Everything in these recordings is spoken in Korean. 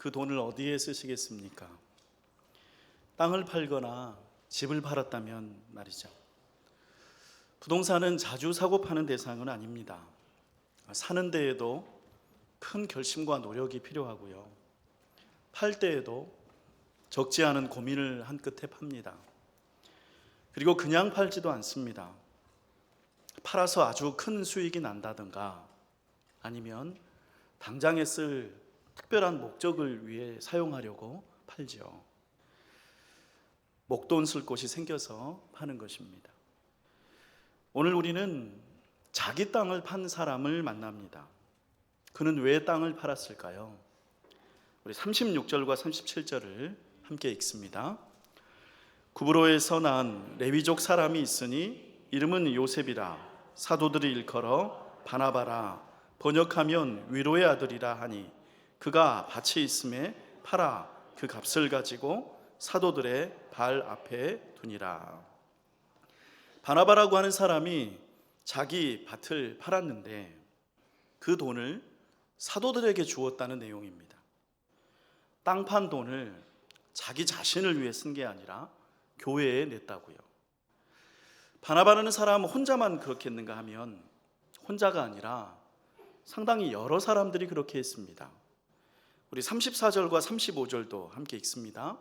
그 돈을 어디에 쓰시겠습니까? 땅을 팔거나 집을 팔았다면 말이죠. 부동산은 자주 사고 파는 대상은 아닙니다. 사는 데에도 큰 결심과 노력이 필요하고요. 팔 때에도 적지 않은 고민을 한 끝에 팝니다. 그리고 그냥 팔지도 않습니다. 팔아서 아주 큰 수익이 난다든가 아니면 당장에 쓸 특별한 목적을 위해 사용하려고 팔죠. 목돈 쓸 곳이 생겨서 파는 것입니다. 오늘 우리는 자기 땅을 판 사람을 만납니다. 그는 왜 땅을 팔았을까요? 우리 36절과 37절을 함께 읽습니다. 구브로에서 난 레위족 사람이 있으니 이름은 요셉이라. 사도들이 일컬어 바나바라. 번역하면 위로의 아들이라 하니 그가 밭이 있음에 팔아 그 값을 가지고 사도들의 발 앞에 두니라. 바나바라고 하는 사람이 자기 밭을 팔았는데 그 돈을 사도들에게 주었다는 내용입니다. 땅 판 돈을 자기 자신을 위해 쓴 게 아니라 교회에 냈다고요. 바나바라는 사람 혼자만 그렇겠는가 하면 혼자가 아니라 상당히 여러 사람들이 그렇게 했습니다. 우리 34절과 35절도 함께 읽습니다.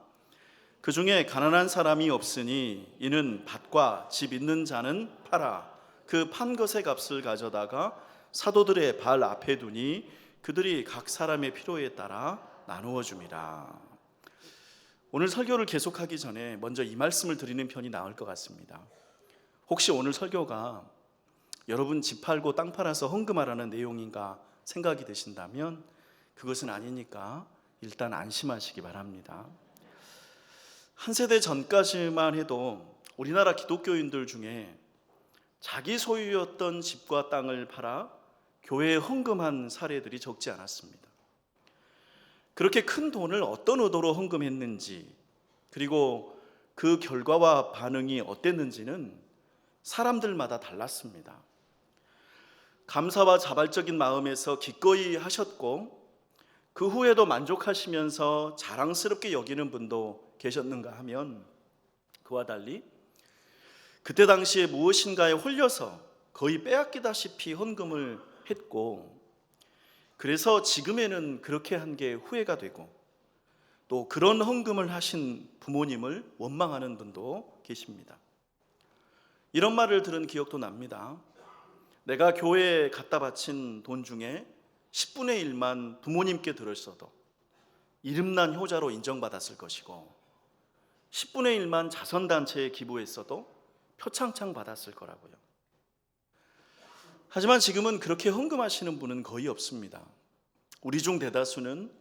그 중에 가난한 사람이 없으니 이는 밭과 집 있는 자는 팔아 그 판 것의 값을 가져다가 사도들의 발 앞에 두니 그들이 각 사람의 필요에 따라 나누어 줍니다. 오늘 설교를 계속하기 전에 먼저 이 말씀을 드리는 편이 나을 것 같습니다. 혹시 오늘 설교가 여러분 집 팔고 땅 팔아서 헌금하라는 내용인가 생각이 드신다면 그것은 아니니까 일단 안심하시기 바랍니다. 한 세대 전까지만 해도 우리나라 기독교인들 중에 자기 소유였던 집과 땅을 팔아 교회에 헌금한 사례들이 적지 않았습니다. 그렇게 큰 돈을 어떤 의도로 헌금했는지 그리고 그 결과와 반응이 어땠는지는 사람들마다 달랐습니다. 감사와 자발적인 마음에서 기꺼이 하셨고 그 후에도 만족하시면서 자랑스럽게 여기는 분도 계셨는가 하면 그와 달리 그때 당시에 무엇인가에 홀려서 거의 빼앗기다시피 헌금을 했고 그래서 지금에는 그렇게 한 게 후회가 되고 또 그런 헌금을 하신 부모님을 원망하는 분도 계십니다. 이런 말을 들은 기억도 납니다. 내가 교회에 갖다 바친 돈 중에 10분의 1만 부모님께 들었어도 이름난 효자로 인정받았을 것이고 10분의 1만 자선단체에 기부했어도 표창장 받았을 거라고요. 하지만 지금은 그렇게 헌금하시는 분은 거의 없습니다. 우리 중 대다수는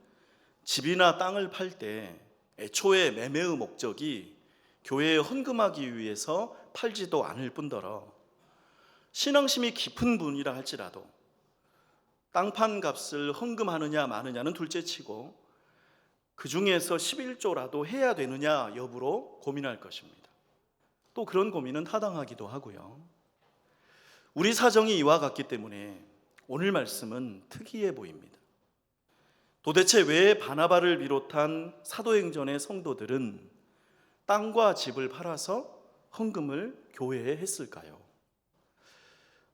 집이나 땅을 팔 때 애초에 매매의 목적이 교회에 헌금하기 위해서 팔지도 않을 뿐더러 신앙심이 깊은 분이라 할지라도 땅판 값을 헌금하느냐 마느냐는 둘째치고 그 중에서 11조라도 해야 되느냐 여부로 고민할 것입니다. 또 그런 고민은 타당하기도 하고요. 우리 사정이 이와 같기 때문에 오늘 말씀은 특이해 보입니다. 도대체 왜 바나바를 비롯한 사도행전의 성도들은 땅과 집을 팔아서 헌금을 교회에 했을까요?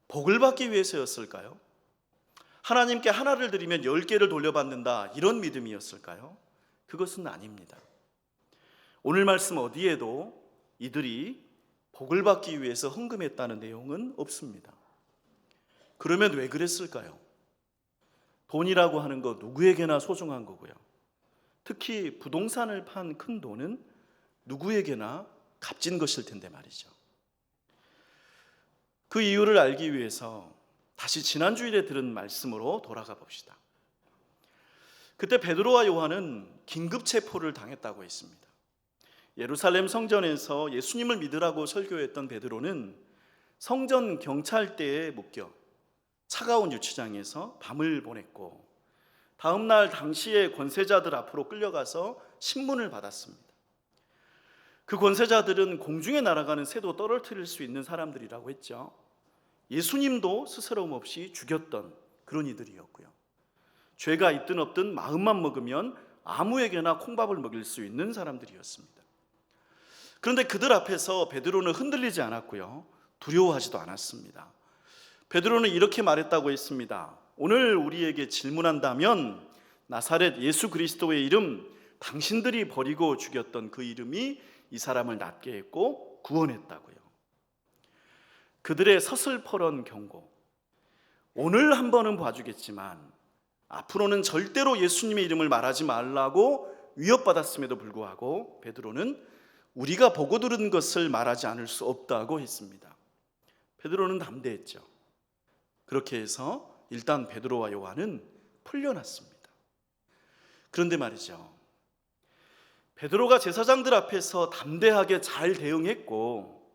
복을 받기 위해서였을까요? 하나님께 하나를 드리면 10개를 돌려받는다 이런 믿음이었을까요? 그것은 아닙니다. 오늘 말씀 어디에도 이들이 복을 받기 위해서 헌금했다는 내용은 없습니다. 그러면 왜 그랬을까요? 돈이라고 하는 거 누구에게나 소중한 거고요. 특히 부동산을 판 큰 돈은 누구에게나 값진 것일 텐데 말이죠. 그 이유를 알기 위해서 다시 지난 주일에 들은 말씀으로 돌아가 봅시다. 그때 베드로와 요한은 긴급 체포를 당했다고 했습니다. 예루살렘 성전에서 예수님을 믿으라고 설교했던 베드로는 성전 경찰대에 묶여 차가운 유치장에서 밤을 보냈고 다음 날 당시의 권세자들 앞으로 끌려가서 신문을 받았습니다. 그 권세자들은 공중에 날아가는 새도 떨어뜨릴 수 있는 사람들이라고 했죠. 예수님도 스스럼 없이 죽였던 그런 이들이었고요. 죄가 있든 없든 마음만 먹으면 아무에게나 콩밥을 먹일 수 있는 사람들이었습니다. 그런데 그들 앞에서 베드로는 흔들리지 않았고요, 두려워하지도 않았습니다. 베드로는 이렇게 말했다고 했습니다. 오늘 우리에게 질문한다면 나사렛 예수 그리스도의 이름, 당신들이 버리고 죽였던 그 이름이 이 사람을 낫게 했고 구원했다고요. 그들의 서슬퍼런 경고, 오늘 한 번은 봐주겠지만 앞으로는 절대로 예수님의 이름을 말하지 말라고 위협받았음에도 불구하고 베드로는 우리가 보고 들은 것을 말하지 않을 수 없다고 했습니다. 베드로는 담대했죠. 그렇게 해서 일단 베드로와 요한은 풀려났습니다. 그런데 말이죠, 베드로가 제사장들 앞에서 담대하게 잘 대응했고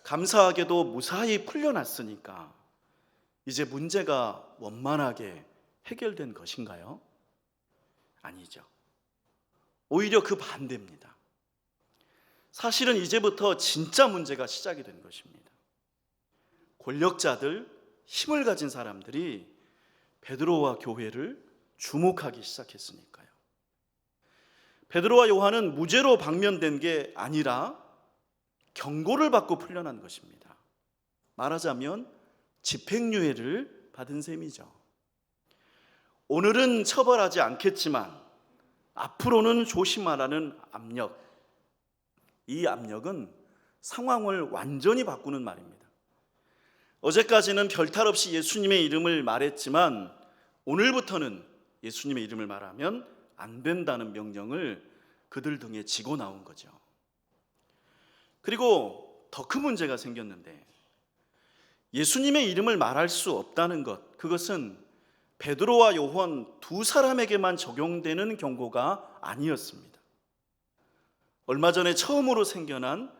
감사하게도 무사히 풀려났으니까 이제 문제가 원만하게 해결된 것인가요? 아니죠. 오히려 그 반대입니다. 사실은 이제부터 진짜 문제가 시작이 된 것입니다. 권력자들, 힘을 가진 사람들이 베드로와 교회를 주목하기 시작했으니까요. 베드로와 요한은 무죄로 방면된 게 아니라 경고를 받고 풀려난 것입니다. 말하자면 집행유예를 받은 셈이죠. 오늘은 처벌하지 않겠지만 앞으로는 조심하라는 압력, 이 압력은 상황을 완전히 바꾸는 말입니다. 어제까지는 별탈 없이 예수님의 이름을 말했지만 오늘부터는 예수님의 이름을 말하면 안 된다는 명령을 그들 등에 지고 나온 거죠. 그리고 더 큰 문제가 생겼는데, 예수님의 이름을 말할 수 없다는 것, 그것은 베드로와 요한 두 사람에게만 적용되는 경고가 아니었습니다. 얼마 전에 처음으로 생겨난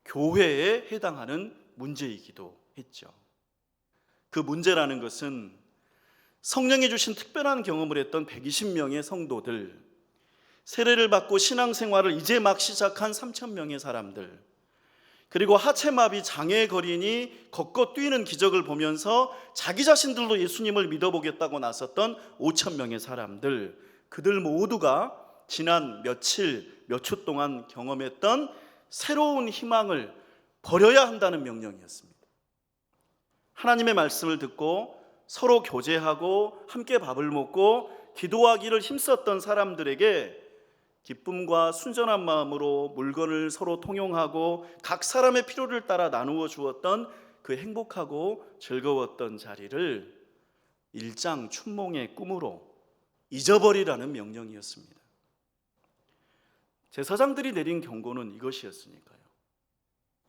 교회에 해당하는 문제이기도 했죠. 그 문제라는 것은 성령이 주신 특별한 경험을 했던 120명의 성도들, 세례를 받고 신앙생활을 이제 막 시작한 3,000명의 사람들, 그리고 하체마비 장애 거린이 걷고 뛰는 기적을 보면서 자기 자신들도 예수님을 믿어보겠다고 나섰던 5,000명의 사람들, 그들 모두가 지난 며칠, 몇 초 동안 경험했던 새로운 희망을 버려야 한다는 명령이었습니다. 하나님의 말씀을 듣고 서로 교제하고 함께 밥을 먹고 기도하기를 힘썼던 사람들에게 기쁨과 순전한 마음으로 물건을 서로 통용하고 각 사람의 필요를 따라 나누어 주었던 그 행복하고 즐거웠던 자리를 일장 춘몽의 꿈으로 잊어버리라는 명령이었습니다. 제사장들이 내린 경고는 이것이었으니까요.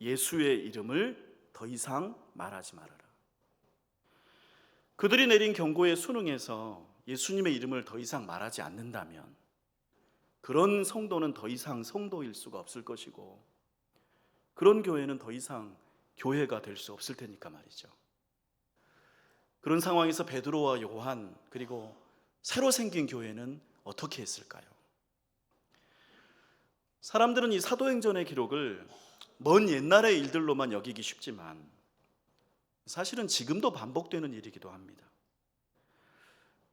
예수의 이름을 더 이상 말하지 말아라. 그들이 내린 경고에 순응해서 예수님의 이름을 더 이상 말하지 않는다면 그런 성도는 더 이상 성도일 수가 없을 것이고, 그런 교회는 더 이상 교회가 될 수 없을 테니까 말이죠. 그런 상황에서 베드로와 요한, 그리고 새로 생긴 교회는 어떻게 했을까요? 사람들은 이 사도행전의 기록을 먼 옛날의 일들로만 여기기 쉽지만 사실은 지금도 반복되는 일이기도 합니다.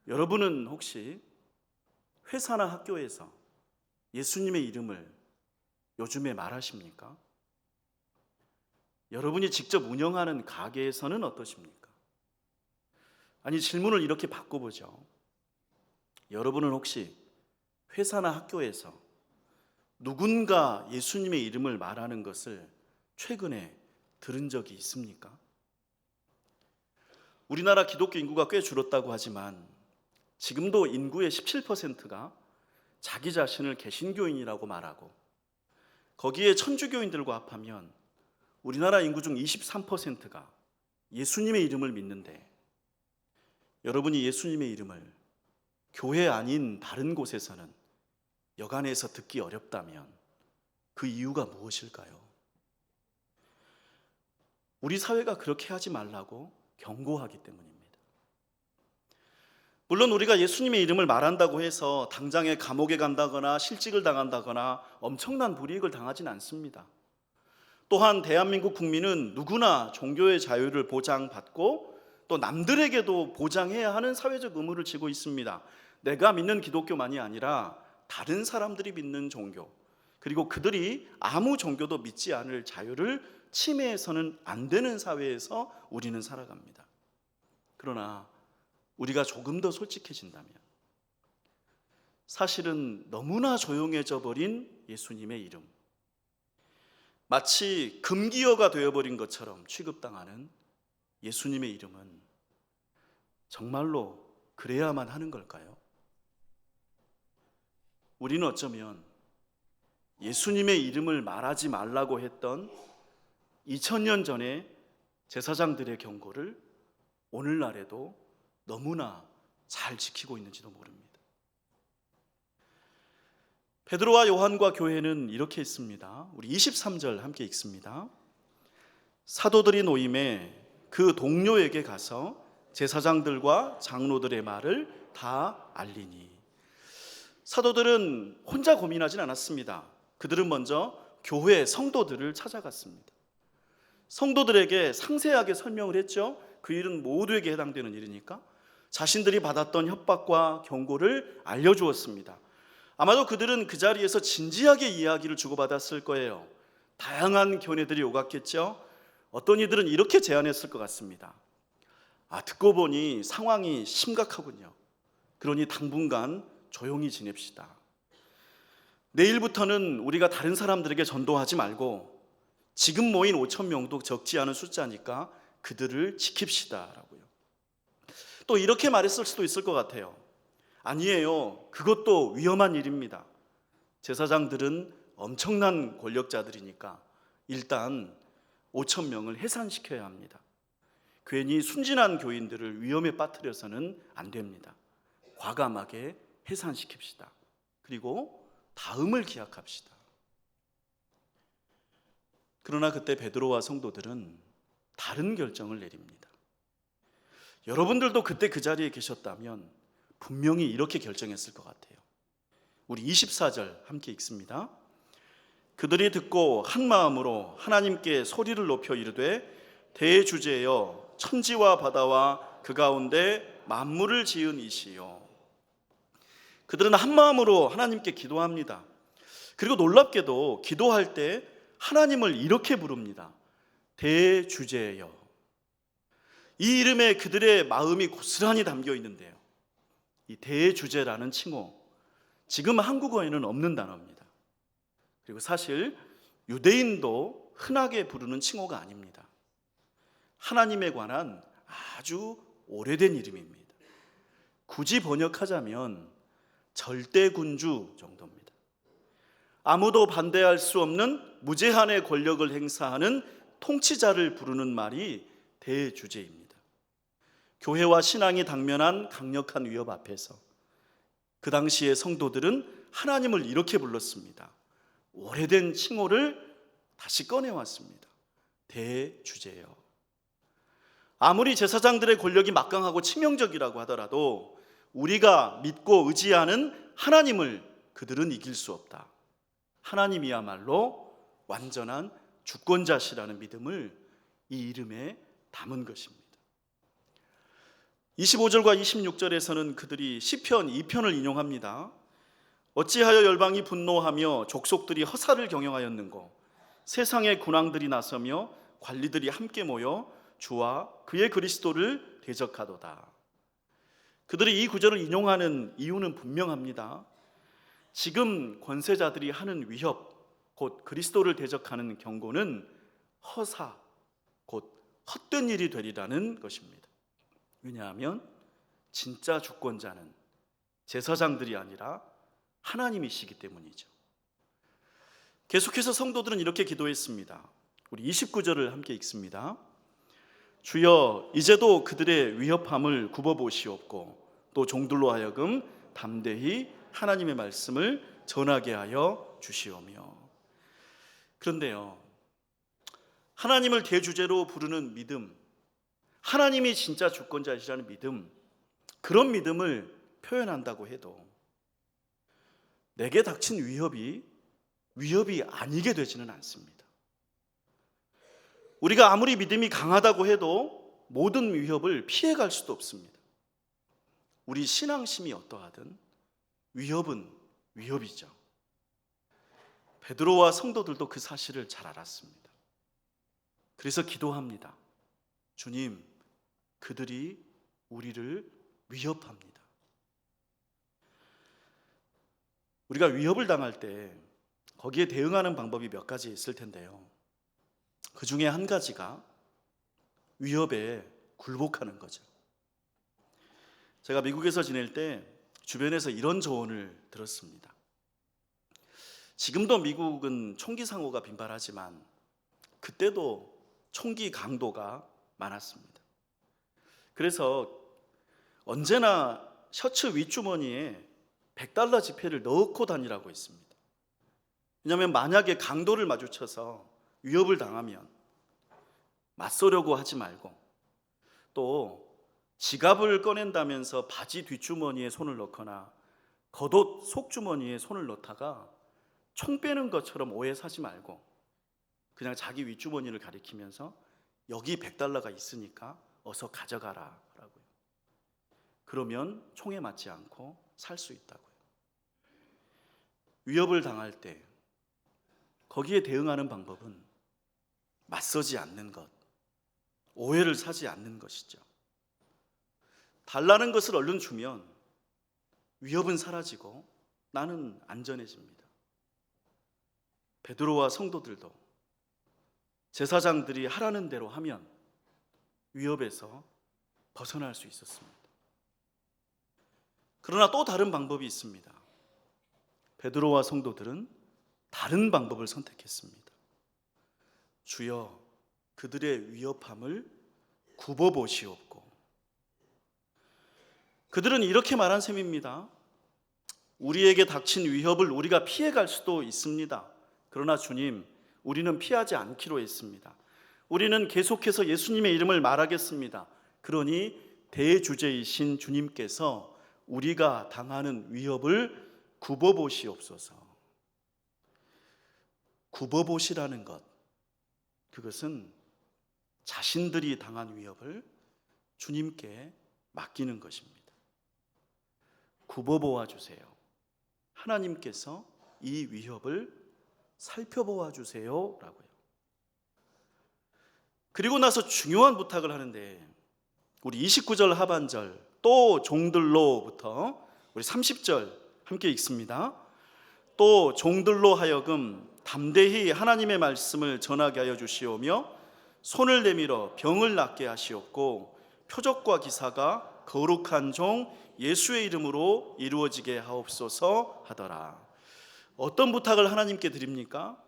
여러분은 혹시 회사나 학교에서 예수님의 이름을 요즘에 말하십니까? 여러분이 직접 운영하는 가게에서는 어떠십니까? 아니, 질문을 이렇게 바꿔보죠. 여러분은 혹시 회사나 학교에서 누군가 예수님의 이름을 말하는 것을 최근에 들은 적이 있습니까? 우리나라 기독교 인구가 꽤 줄었다고 하지만 지금도 인구의 17%가 자기 자신을 개신교인이라고 말하고, 거기에 천주교인들과 합하면 우리나라 인구 중 23%가 예수님의 이름을 믿는데, 여러분이 예수님의 이름을 교회 아닌 다른 곳에서는 여간해서 듣기 어렵다면 그 이유가 무엇일까요? 우리 사회가 그렇게 하지 말라고 경고하기 때문입니다. 물론 우리가 예수님의 이름을 말한다고 해서 당장에 감옥에 간다거나 실직을 당한다거나 엄청난 불이익을 당하진 않습니다. 또한 대한민국 국민은 누구나 종교의 자유를 보장받고 또 남들에게도 보장해야 하는 사회적 의무를 지고 있습니다. 내가 믿는 기독교만이 아니라 다른 사람들이 믿는 종교, 그리고 그들이 아무 종교도 믿지 않을 자유를 침해해서는 안 되는 사회에서 우리는 살아갑니다. 그러나 우리가 조금 더 솔직해진다면 사실은 너무나 조용해져 버린 예수님의 이름, 마치 금기어가 되어버린 것처럼 취급당하는 예수님의 이름은 정말로 그래야만 하는 걸까요? 우리는 어쩌면 예수님의 이름을 말하지 말라고 했던 2000년 전의 제사장들의 경고를 오늘날에도 너무나 잘 지키고 있는지도 모릅니다. 베드로와 요한과 교회는 이렇게 있습니다. 우리 23절 함께 읽습니다. 사도들이 노임에 그 동료에게 가서 제사장들과 장로들의 말을 다 알리니. 사도들은 혼자 고민하진 않았습니다. 그들은 먼저 교회 성도들을 찾아갔습니다. 성도들에게 상세하게 설명을 했죠. 그 일은 모두에게 해당되는 일이니까 자신들이 받았던 협박과 경고를 알려주었습니다. 아마도 그들은 그 자리에서 진지하게 이야기를 주고받았을 거예요. 다양한 견해들이 오갔겠죠. 어떤 이들은 이렇게 제안했을 것 같습니다. 듣고 보니 상황이 심각하군요. 그러니 당분간 조용히 지냅시다. 내일부터는 우리가 다른 사람들에게 전도하지 말고 지금 모인 5,000명도 적지 않은 숫자니까 그들을 지킵시다 라고요. 또 이렇게 말했을 수도 있을 것 같아요. 아니에요. 그것도 위험한 일입니다. 제사장들은 엄청난 권력자들이니까 일단 5,000명을 해산시켜야 합니다. 괜히 순진한 교인들을 위험에 빠뜨려서는 안 됩니다. 과감하게 해산시킵시다. 그리고 다음을 기약합시다. 그러나 그때 베드로와 성도들은 다른 결정을 내립니다. 여러분들도 그때 그 자리에 계셨다면 분명히 이렇게 결정했을 것 같아요. 우리 24절 함께 읽습니다. 그들이 듣고 한 마음으로 하나님께 소리를 높여 이르되 대주제여 천지와 바다와 그 가운데 만물을 지은 이시요. 그들은 한 마음으로 하나님께 기도합니다. 그리고 놀랍게도 기도할 때 하나님을 이렇게 부릅니다. 대주제여. 이 이름에 그들의 마음이 고스란히 담겨 있는데요. 이 대주제라는 칭호, 지금 한국어에는 없는 단어입니다. 그리고 사실 유대인도 흔하게 부르는 칭호가 아닙니다. 하나님에 관한 아주 오래된 이름입니다. 굳이 번역하자면 절대군주 정도입니다. 아무도 반대할 수 없는 무제한의 권력을 행사하는 통치자를 부르는 말이 대주제입니다. 교회와 신앙이 당면한 강력한 위협 앞에서 그 당시의 성도들은 하나님을 이렇게 불렀습니다. 오래된 칭호를 다시 꺼내왔습니다. 대주제여. 아무리 제사장들의 권력이 막강하고 치명적이라고 하더라도 우리가 믿고 의지하는 하나님을 그들은 이길 수 없다. 하나님이야말로 완전한 주권자시라는 믿음을 이 이름에 담은 것입니다. 25절과 26절에서는 그들이 시편 2편을 인용합니다. 어찌하여 열방이 분노하며 족속들이 허사를 경영하였는고 세상의 군왕들이 나서며 관리들이 함께 모여 주와 그의 그리스도를 대적하도다. 그들이 이 구절을 인용하는 이유는 분명합니다. 지금 권세자들이 하는 위협, 곧 그리스도를 대적하는 경고는 허사, 곧 헛된 일이 되리라는 것입니다. 왜냐하면 진짜 주권자는 제사장들이 아니라 하나님이시기 때문이죠. 계속해서 성도들은 이렇게 기도했습니다. 우리 29절을 함께 읽습니다. 주여 이제도 그들의 위협함을 굽어보시옵고 또 종들로 하여금 담대히 하나님의 말씀을 전하게 하여 주시오며. 그런데요, 하나님을 대주제로 부르는 믿음, 하나님이 진짜 주권자이시라는 믿음, 그런 믿음을 표현한다고 해도 내게 닥친 위협이 아니게 되지는 않습니다. 우리가 아무리 믿음이 강하다고 해도 모든 위협을 피해갈 수도 없습니다. 우리 신앙심이 어떠하든 위협은 위협이죠. 베드로와 성도들도 그 사실을 잘 알았습니다. 그래서 기도합니다. 주님, 그들이 우리를 위협합니다. 우리가 위협을 당할 때 거기에 대응하는 방법이 몇 가지 있을 텐데요. 그 중에 한 가지가 위협에 굴복하는 거죠. 제가 미국에서 지낼 때 주변에서 이런 조언을 들었습니다. 지금도 미국은 총기 상호가 빈발하지만 그때도 총기 강도가 많았습니다. 그래서 언제나 셔츠 윗주머니에 $100 지폐를 넣고 다니라고 했습니다. 왜냐하면 만약에 강도를 마주쳐서 위협을 당하면 맞서려고 하지 말고, 또 지갑을 꺼낸다면서 바지 뒷주머니에 손을 넣거나 겉옷 속주머니에 손을 넣다가 총 빼는 것처럼 오해 사지 말고 그냥 자기 윗주머니를 가리키면서 여기 $100가 있으니까 어서 가져가라 라고요. 그러면 총에 맞지 않고 살 수 있다고요. 위협을 당할 때 거기에 대응하는 방법은 맞서지 않는 것, 오해를 사지 않는 것이죠. 달라는 것을 얼른 주면 위협은 사라지고 나는 안전해집니다. 베드로와 성도들도 제사장들이 하라는 대로 하면 위협에서 벗어날 수 있었습니다. 그러나 또 다른 방법이 있습니다. 베드로와 성도들은 다른 방법을 선택했습니다. 주여, 그들의 위협함을 굽어보시옵고. 그들은 이렇게 말한 셈입니다. 우리에게 닥친 위협을 우리가 피해갈 수도 있습니다. 그러나 주님, 우리는 피하지 않기로 했습니다. 우리는 계속해서 예수님의 이름을 말하겠습니다. 그러니 대주제이신 주님께서 우리가 당하는 위협을 굽어보시옵소서. 굽어보시라는 것, 그것은 자신들이 당한 위협을 주님께 맡기는 것입니다. 굽어보아 주세요. 하나님께서 이 위협을 살펴보아 주세요 라고요. 그리고 나서 중요한 부탁을 하는데, 우리 29절 하반절 또 종들로부터 우리 30절 함께 읽습니다. 또 종들로 하여금 담대히 하나님의 말씀을 전하게 하여 주시오며 손을 내밀어 병을 낫게 하시옵고 표적과 기사가 거룩한 종 예수의 이름으로 이루어지게 하옵소서 하더라. 어떤 부탁을 하나님께 드립니까?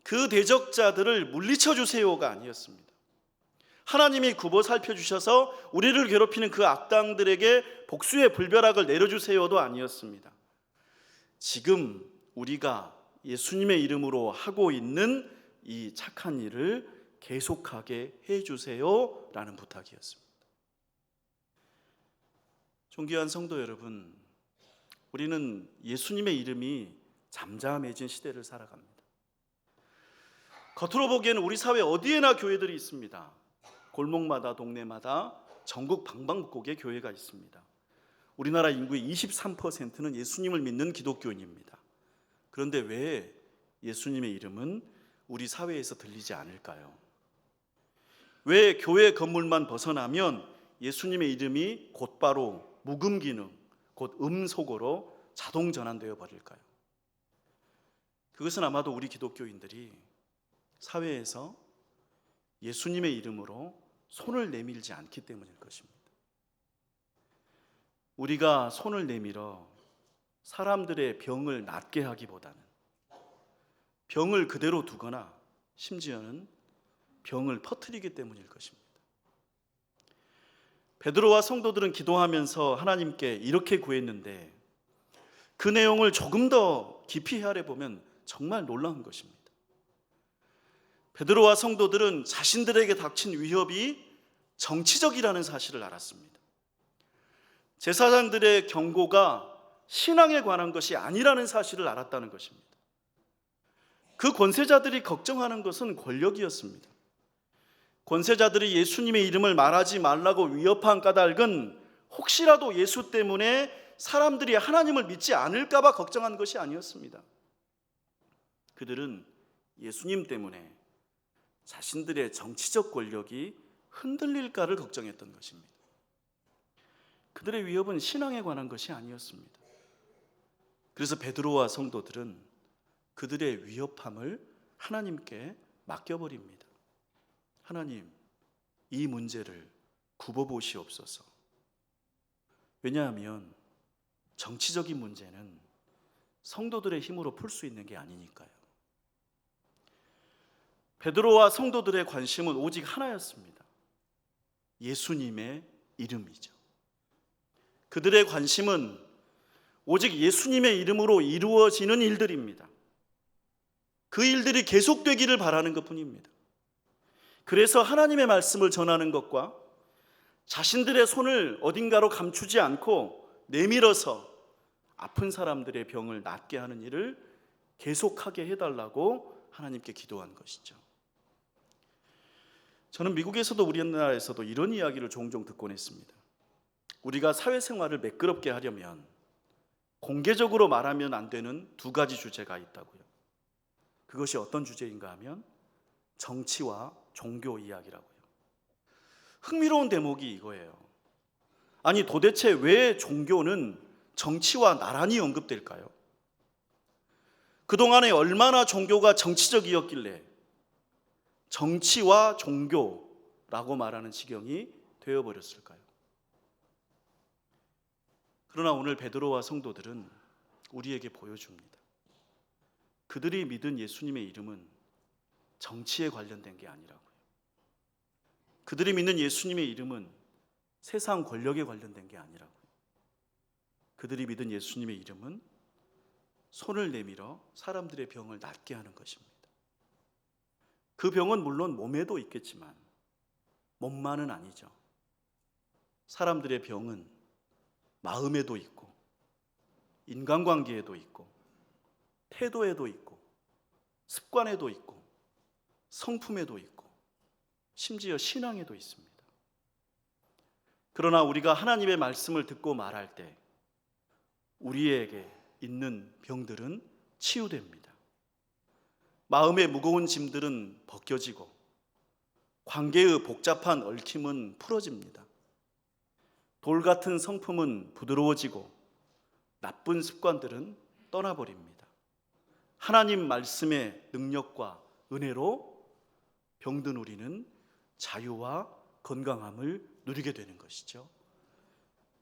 그 대적자들을 물리쳐 주세요가 아니었습니다. 하나님이 굽어 살펴주셔서 우리를 괴롭히는 그 악당들에게 복수의 불벼락을 내려주세요도 아니었습니다. 지금 우리가 예수님의 이름으로 하고 있는 이 착한 일을 계속하게 해주세요 라는 부탁이었습니다. 존귀한 성도 여러분, 우리는 예수님의 이름이 잠잠해진 시대를 살아갑니다. 겉으로 보기에는 우리 사회 어디에나 교회들이 있습니다. 골목마다 동네마다 전국 방방곡곡에 교회가 있습니다. 우리나라 인구의 23%는 예수님을 믿는 기독교인입니다. 그런데 왜 예수님의 이름은 우리 사회에서 들리지 않을까요? 왜 교회 건물만 벗어나면 예수님의 이름이 곧바로 묵음기능, 곧 음속어로 자동 전환되어 버릴까요? 그것은 아마도 우리 기독교인들이 사회에서 예수님의 이름으로 손을 내밀지 않기 때문일 것입니다. 우리가 손을 내밀어 사람들의 병을 낫게 하기보다는 병을 그대로 두거나 심지어는 병을 퍼뜨리기 때문일 것입니다. 베드로와 성도들은 기도하면서 하나님께 이렇게 구했는데 그 내용을 조금 더 깊이 헤아려 보면 정말 놀라운 것입니다. 베드로와 성도들은 자신들에게 닥친 위협이 정치적이라는 사실을 알았습니다. 제사장들의 경고가 신앙에 관한 것이 아니라는 사실을 알았다는 것입니다. 그 권세자들이 걱정하는 것은 권력이었습니다. 권세자들이 예수님의 이름을 말하지 말라고 위협한 까닭은 혹시라도 예수 때문에 사람들이 하나님을 믿지 않을까 봐 걱정한 것이 아니었습니다. 그들은 예수님 때문에 자신들의 정치적 권력이 흔들릴까를 걱정했던 것입니다. 그들의 위협은 신앙에 관한 것이 아니었습니다. 그래서 베드로와 성도들은 그들의 위협함을 하나님께 맡겨버립니다. 하나님, 이 문제를 굽어보시옵소서. 왜냐하면 정치적인 문제는 성도들의 힘으로 풀 수 있는 게 아니니까요. 베드로와 성도들의 관심은 오직 하나였습니다. 예수님의 이름이죠. 그들의 관심은 오직 예수님의 이름으로 이루어지는 일들입니다. 그 일들이 계속되기를 바라는 것뿐입니다. 그래서 하나님의 말씀을 전하는 것과 자신들의 손을 어딘가로 감추지 않고 내밀어서 아픈 사람들의 병을 낫게 하는 일을 계속하게 해달라고 하나님께 기도한 것이죠. 저는 미국에서도 우리나라에서도 이런 이야기를 종종 듣곤 했습니다. 우리가 사회생활을 매끄럽게 하려면 공개적으로 말하면 안 되는 두 가지 주제가 있다고요. 그것이 어떤 주제인가 하면 정치와 종교 이야기라고요. 흥미로운 대목이 이거예요. 아니 도대체 왜 종교는 정치와 나란히 언급될까요? 그동안에 얼마나 종교가 정치적이었길래 정치와 종교라고 말하는 지경이 되어버렸을까요? 그러나 오늘 베드로와 성도들은 우리에게 보여줍니다. 그들이 믿은 예수님의 이름은 정치에 관련된 게 아니라고요. 그들이 믿는 예수님의 이름은 세상 권력에 관련된 게 아니라고요. 그들이 믿은 예수님의 이름은 손을 내밀어 사람들의 병을 낫게 하는 것입니다. 그 병은 물론 몸에도 있겠지만 몸만은 아니죠. 사람들의 병은 마음에도 있고 인간관계에도 있고 태도에도 있고 습관에도 있고 성품에도 있고 심지어 신앙에도 있습니다. 그러나 우리가 하나님의 말씀을 듣고 말할 때 우리에게 있는 병들은 치유됩니다. 마음의 무거운 짐들은 벗겨지고 관계의 복잡한 얽힘은 풀어집니다. 돌 같은 성품은 부드러워지고 나쁜 습관들은 떠나버립니다. 하나님 말씀의 능력과 은혜로 병든 우리는 자유와 건강함을 누리게 되는 것이죠.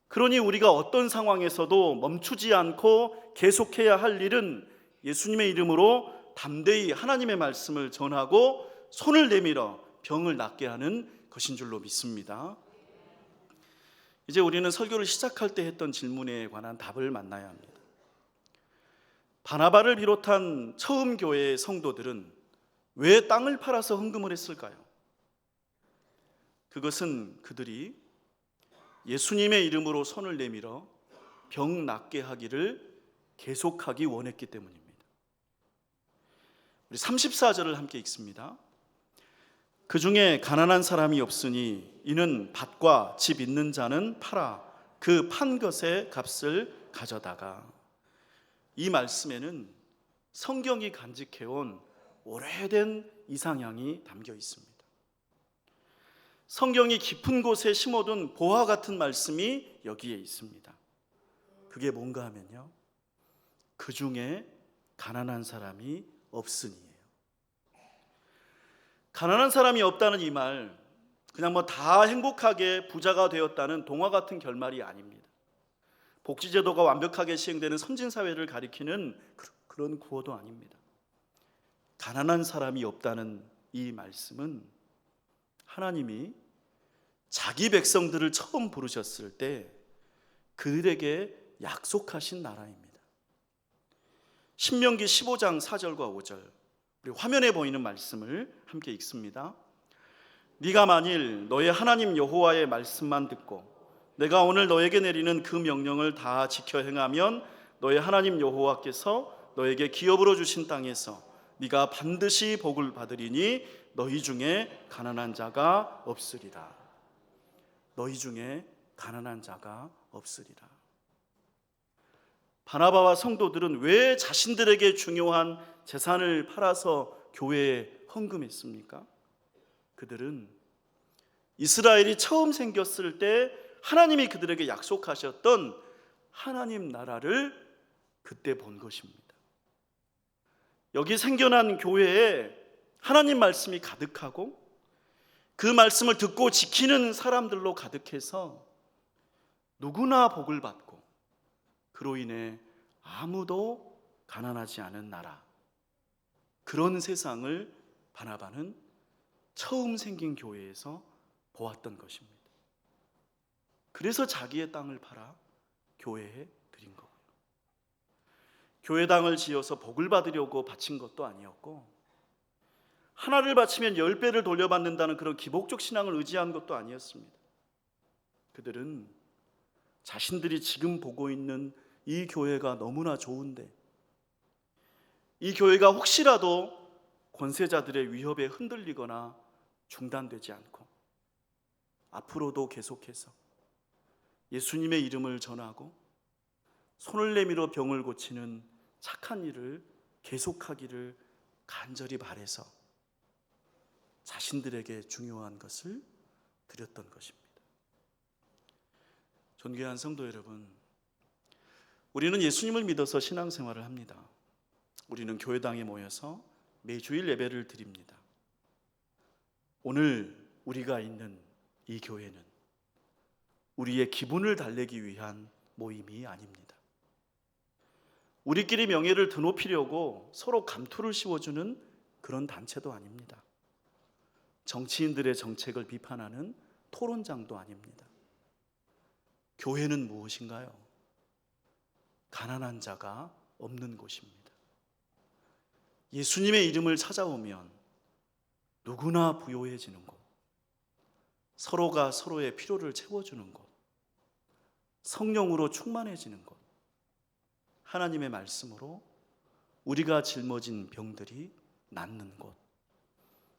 그러니 우리가 어떤 상황에서도 멈추지 않고 계속해야 할 일은 예수님의 이름으로 담대히 하나님의 말씀을 전하고 손을 내밀어 병을 낫게 하는 것인 줄로 믿습니다. 이제 우리는 설교를 시작할 때 했던 질문에 관한 답을 만나야 합니다. 바나바를 비롯한 처음 교회의 성도들은 왜 땅을 팔아서 헌금을 했을까요? 그것은 그들이 예수님의 이름으로 손을 내밀어 병 낫게 하기를 계속하기 원했기 때문입니다. 우리 34절을 함께 읽습니다. 그 중에 가난한 사람이 없으니 이는 밭과 집 있는 자는 팔아 그 판 것의 값을 가져다가. 이 말씀에는 성경이 간직해온 오래된 이상향이 담겨 있습니다. 성경이 깊은 곳에 심어둔 보화 같은 말씀이 여기에 있습니다. 그게 뭔가 하면요, 그 중에 가난한 사람이 없으니예요. 가난한 사람이 없다는 이 말, 그냥 다 행복하게 부자가 되었다는 동화 같은 결말이 아닙니다. 복지제도가 완벽하게 시행되는 선진사회를 가리키는 그런 구호도 아닙니다. 가난한 사람이 없다는 이 말씀은 하나님이 자기 백성들을 처음 부르셨을 때 그들에게 약속하신 나라입니다. 신명기 15장 4절과 5절, 우리 화면에 보이는 말씀을 함께 읽습니다. 네가 만일 너의 하나님 여호와의 말씀만 듣고 내가 오늘 너에게 내리는 그 명령을 다 지켜 행하면 너의 하나님 여호와께서 너에게 기업으로 주신 땅에서 네가 반드시 복을 받으리니 너희 중에 가난한 자가 없으리라. 너희 중에 가난한 자가 없으리라. 바나바와 성도들은 왜 자신들에게 중요한 재산을 팔아서 교회에 헌금했습니까? 그들은 이스라엘이 처음 생겼을 때 하나님이 그들에게 약속하셨던 하나님 나라를 그때 본 것입니다. 여기 생겨난 교회에 하나님 말씀이 가득하고 그 말씀을 듣고 지키는 사람들로 가득해서 누구나 복을 받고 그로 인해 아무도 가난하지 않은 나라, 그런 세상을 바나바는 처음 생긴 교회에서 보았던 것입니다. 그래서 자기의 땅을 팔아 교회에 드린 거고요. 교회당을 지어서 복을 받으려고 바친 것도 아니었고, 하나를 바치면 10배를 돌려받는다는 그런 기복적 신앙을 의지한 것도 아니었습니다. 그들은 자신들이 지금 보고 있는 이 교회가 너무나 좋은데, 이 교회가 혹시라도 권세자들의 위협에 흔들리거나 중단되지 않고 앞으로도 계속해서 예수님의 이름을 전하고 손을 내밀어 병을 고치는 착한 일을 계속하기를 간절히 바라서 자신들에게 중요한 것을 드렸던 것입니다. 존귀한 성도 여러분, 우리는 예수님을 믿어서 신앙생활을 합니다. 우리는 교회당에 모여서 매주일 예배를 드립니다. 오늘 우리가 있는 이 교회는 우리의 기분을 달래기 위한 모임이 아닙니다. 우리끼리 명예를 드높이려고 서로 감투를 씌워주는 그런 단체도 아닙니다. 정치인들의 정책을 비판하는 토론장도 아닙니다. 교회는 무엇인가요? 가난한 자가 없는 곳입니다. 예수님의 이름을 찾아오면 누구나 부요해지는 곳, 서로가 서로의 필요를 채워주는 곳, 성령으로 충만해지는 곳, 하나님의 말씀으로 우리가 짊어진 병들이 낫는 곳,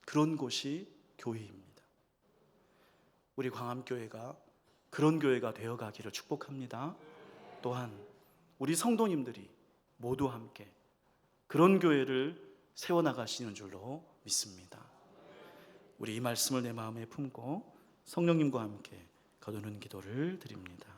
그런 곳이 교회입니다. 우리 광암교회가 그런 교회가 되어가기를 축복합니다. 또한 우리 성도님들이 모두 함께 그런 교회를 세워나가시는 줄로 믿습니다. 우리 이 말씀을 내 마음에 품고 성령님과 함께 거두는 기도를 드립니다.